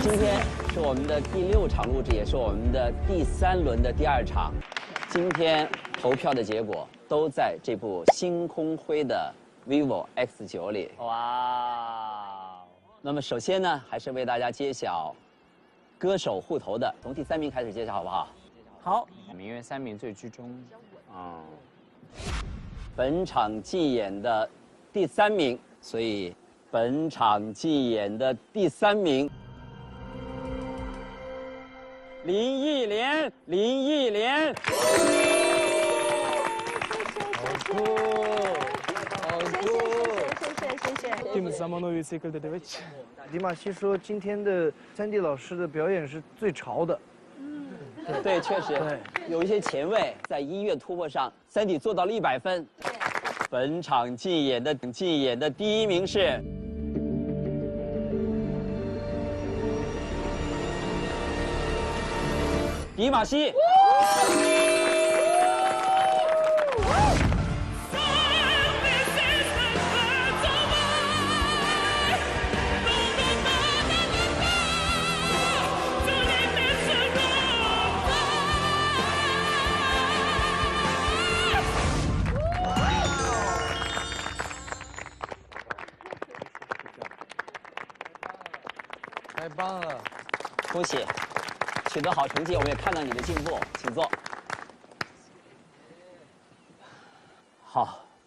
今天是我们的第6场录制，也是我们的第3轮的第2场。今天投票的结果都在这部星空灰的 vivo X9里。哇！那么首先呢，还是为大家揭晓歌手互投的，从第3名开始揭晓，好不好？好，名媛3名最居中。本场竞演的第3名，所以本场竞演的第3名。 林忆莲，林忆莲，好酷，好酷，谢谢。Tüm zamanı şekilde de veç. 迪玛希说，今天的3D 老师的表演是最潮的。对，确实有一些前卫，在音乐突破上，3D 做到了100分。本场竞演的第1名是。 迪玛希。太棒了，恭喜！ 取得好成绩，我们也看到你的进步，请坐。好。